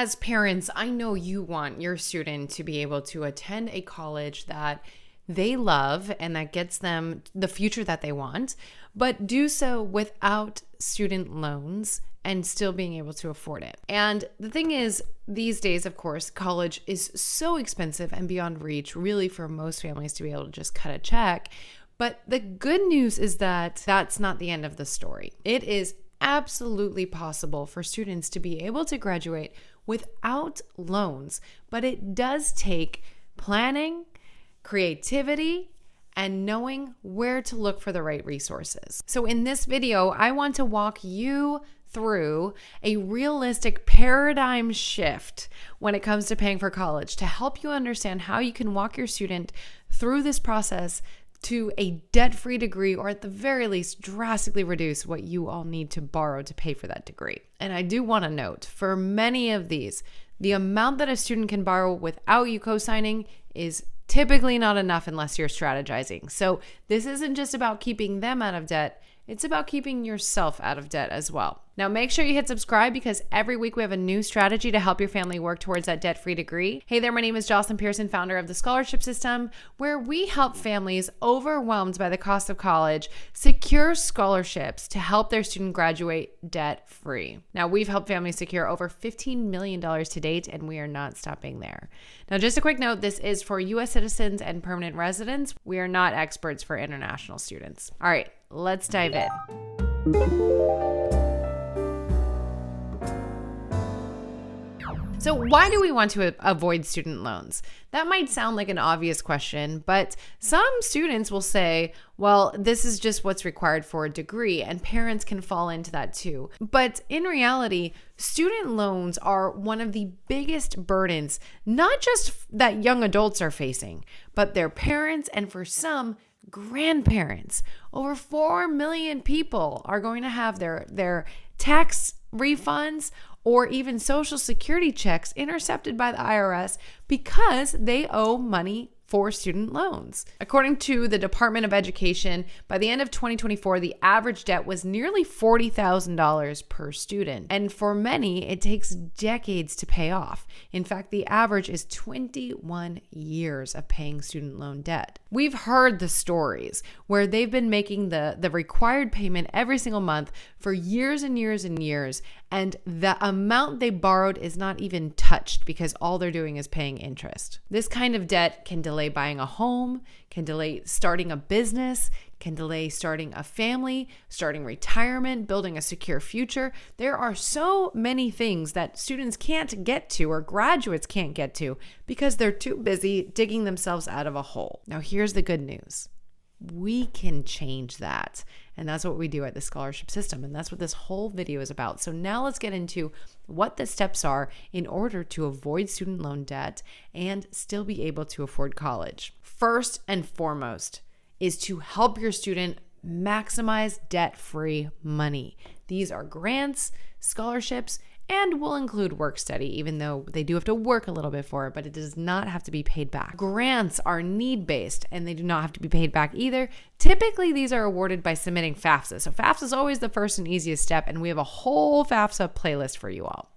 As parents, I know you want your student to be able to attend a college that they love and that gets them the future that they want, but do so without student loans and still being able to afford it. And the thing is, these days, of course, college is so expensive and beyond reach, really, for most families to be able to just cut a check. But the good news is that that's not the end of the story. It is absolutely possible for students to be able to graduate without loans, but it does take planning, creativity, and knowing where to look for the right resources. So in this video, I want to walk you through a realistic paradigm shift when it comes to paying for college to help you understand how you can walk your student through this process to a debt-free degree, or at the very least, drastically reduce what you all need to borrow to pay for that degree. And I do want to note, for many of these, the amount that a student can borrow without you co-signing is typically not enough unless you're strategizing. So this isn't just about keeping them out of debt, it's about keeping yourself out of debt as well. Now make sure you hit subscribe because every week we have a new strategy to help your family work towards that debt-free degree. Hey there, my name is Jocelyn Pearson, founder of the Scholarship System, where we help families overwhelmed by the cost of college secure scholarships to help their student graduate debt-free. Now we've helped families secure over $15 million to date, and we are not stopping there. Now just a quick note, this is for U.S. citizens and permanent residents. We are not experts for international students. All right, let's dive in. So why do we want to avoid student loans? That might sound like an obvious question, but some students will say, well, this is just what's required for a degree, and parents can fall into that too. But in reality, student loans are one of the biggest burdens, not just that young adults are facing, but their parents and for some, grandparents. Over 4 million people are going to have their tax refunds or even Social Security checks intercepted by the IRS because they owe money for student loans. According to the Department of Education, by the end of 2024, the average debt was nearly $40,000 per student. And for many, it takes decades to pay off. In fact, the average is 21 years of paying student loan debt. We've heard the stories where they've been making the required payment every single month for years and years and years, and the amount they borrowed is not even touched because all they're doing is paying interest. This kind of debt can delay buying a home, can delay starting a business, can delay starting a family, starting retirement, building a secure future. There are so many things that students can't get to or graduates can't get to because they're too busy digging themselves out of a hole. Now, here's the good news. We can change that. And that's what we do at the Scholarship System. And that's what this whole video is about. So now let's get into what the steps are in order to avoid student loan debt and still be able to afford college. First and foremost is to help your student maximize debt-free money. These are grants, scholarships, and will include work study, even though they do have to work a little bit for it, but it does not have to be paid back. Grants are need-based, and they do not have to be paid back either. Typically, these are awarded by submitting FAFSA. So FAFSA is always the first and easiest step, and we have a whole FAFSA playlist for you all.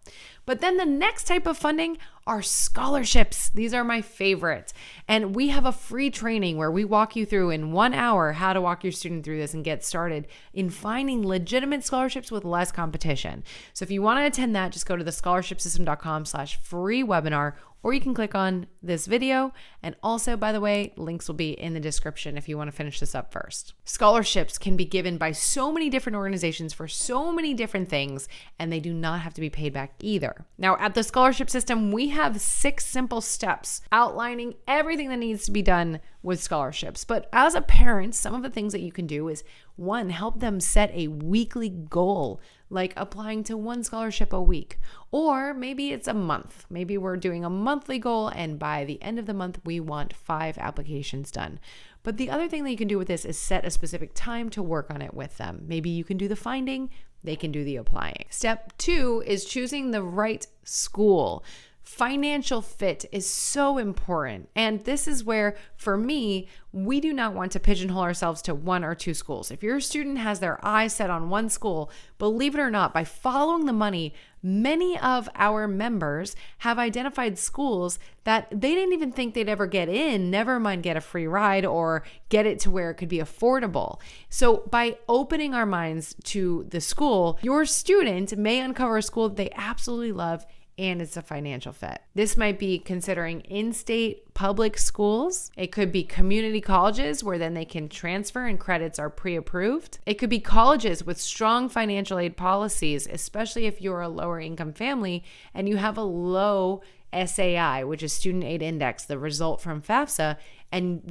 But then the next type of funding are scholarships. These are my favorite. And we have a free training where we walk you through in 1 hour how to walk your student through this and get started in finding legitimate scholarships with less competition. So if you want to attend that, just go to thescholarshipsystem.com/free webinar, or you can click on this video. And also, by the way, links will be in the description if you want to finish this up first. Scholarships can be given by so many different organizations for so many different things, and they do not have to be paid back either. Now, at the Scholarship System, we have 6 simple steps outlining everything that needs to be done with scholarships. But as a parent, some of the things that you can do is, 1, help them set a weekly goal, like applying to 1 scholarship a week. Or maybe it's a month. Maybe we're doing a monthly goal, and by the end of the month, we want 5 applications done. But the other thing that you can do with this is set a specific time to work on it with them. Maybe you can do the finding, they can do the applying. Step 2 is choosing the right school. Financial fit is so important. And this is where, for me, we do not want to pigeonhole ourselves to 1 or 2 schools. If your student has their eyes set on 1 school, believe it or not, by following the money, many of our members have identified schools that they didn't even think they'd ever get in, never mind get a free ride or get it to where it could be affordable. So by opening our minds to the school, your student may uncover a school that they absolutely love and it's a financial fit. This might be considering in-state public schools. It could be community colleges where then they can transfer and credits are pre-approved. It could be colleges with strong financial aid policies, especially if you're a lower income family and you have a low SAI, which is Student Aid Index, the result from FAFSA, and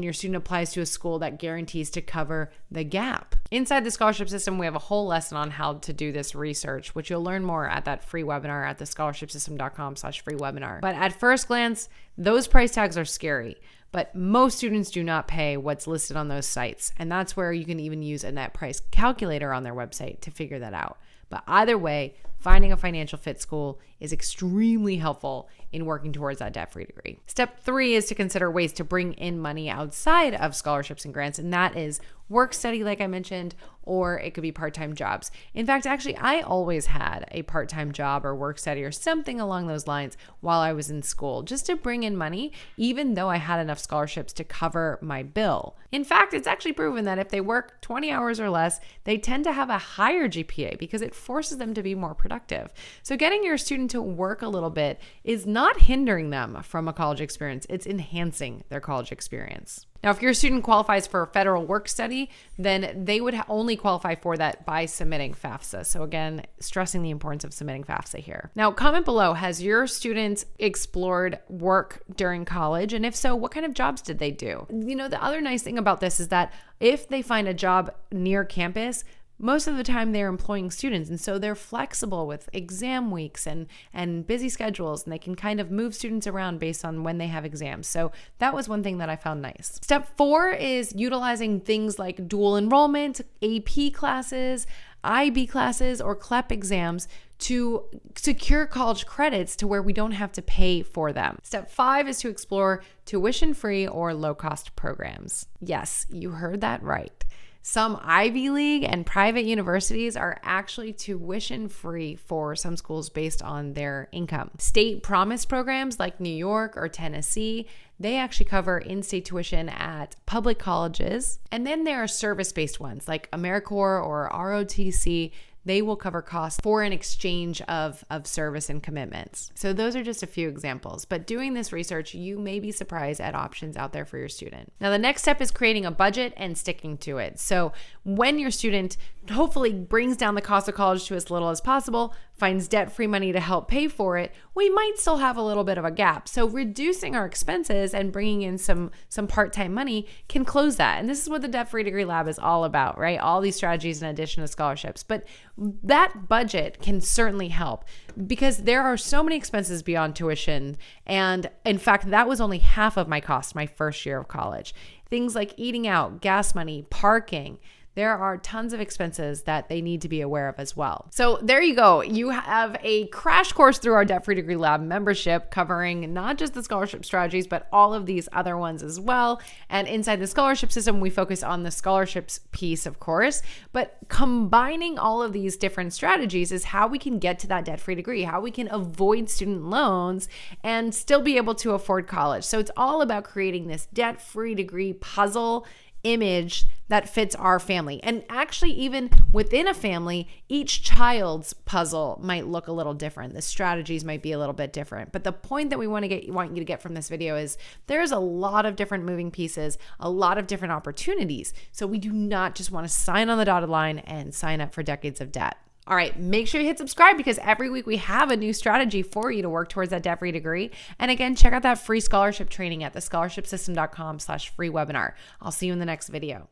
your student applies to a school that guarantees to cover the gap. Inside the scholarship system, we have a whole lesson on how to do this research, which you'll learn more at that free webinar at thescholarshipsystem.com/free webinar. But at first glance, those price tags are scary. But most students do not pay what's listed on those sites. And that's where you can even use a net price calculator on their website to figure that out. But either way, finding a financial fit school is extremely helpful in working towards that debt-free degree. Step 3 is to consider ways to bring in money outside of scholarships and grants, and that is work study, like I mentioned, or it could be part-time jobs. In fact, actually, I always had a part-time job or work study or something along those lines while I was in school, just to bring in money, even though I had enough scholarships to cover my bill. In fact, it's actually proven that if they work 20 hours or less, they tend to have a higher GPA because it forces them to be more productive. So getting your student to work a little bit is not hindering them from a college experience. It's enhancing their college experience. Now, if your student qualifies for a federal work study, then they would only qualify for that by submitting FAFSA. So again, stressing the importance of submitting FAFSA here. Now, comment below, has your student explored work during college? And if so, what kind of jobs did they do? You know, the other nice thing about this is that if they find a job near campus, most of the time they're employing students, and so they're flexible with exam weeks and busy schedules, and they can kind of move students around based on when they have exams. So that was one thing that I found nice. Step 4 is utilizing things like dual enrollment, AP classes, IB classes, or CLEP exams to secure college credits to where we don't have to pay for them. Step 5 is to explore tuition-free or low-cost programs. Yes, you heard that right. Some Ivy League and private universities are actually tuition-free for some schools based on their income. State promise programs like New York or Tennessee, they actually cover in-state tuition at public colleges. And then there are service-based ones like AmeriCorps or ROTC. They will cover costs for an exchange of service and commitments. So those are just a few examples, but doing this research, you may be surprised at options out there for your student. Now, the next step is creating a budget and sticking to it. So when your student hopefully brings down the cost of college to as little as possible, finds debt-free money to help pay for it, we might still have a little bit of a gap. So reducing our expenses and bringing in some part-time money can close that. And this is what the Debt-Free Degree Lab is all about, right? All these strategies in addition to scholarships. But that budget can certainly help because there are so many expenses beyond tuition. And in fact, that was only half of my cost my first year of college. Things like eating out, gas money, parking. There are tons of expenses that they need to be aware of as well. So there you go. You have a crash course through our Debt-Free Degree Lab membership covering not just the scholarship strategies, but all of these other ones as well. And inside the scholarship system, we focus on the scholarships piece, of course, but combining all of these different strategies is how we can get to that debt-free degree, how we can avoid student loans and still be able to afford college. So it's all about creating this debt-free degree puzzle image that fits our family. And actually, even within a family, each child's puzzle might look a little different. The strategies might be a little bit different. But the point that we want you to get from this video is there's a lot of different moving pieces, a lot of different opportunities. So we do not just want to sign on the dotted line and sign up for decades of debt. All right, make sure you hit subscribe because every week we have a new strategy for you to work towards that debt-free degree. And again, check out that free scholarship training at thescholarshipsystem.com/free webinar. I'll see you in the next video.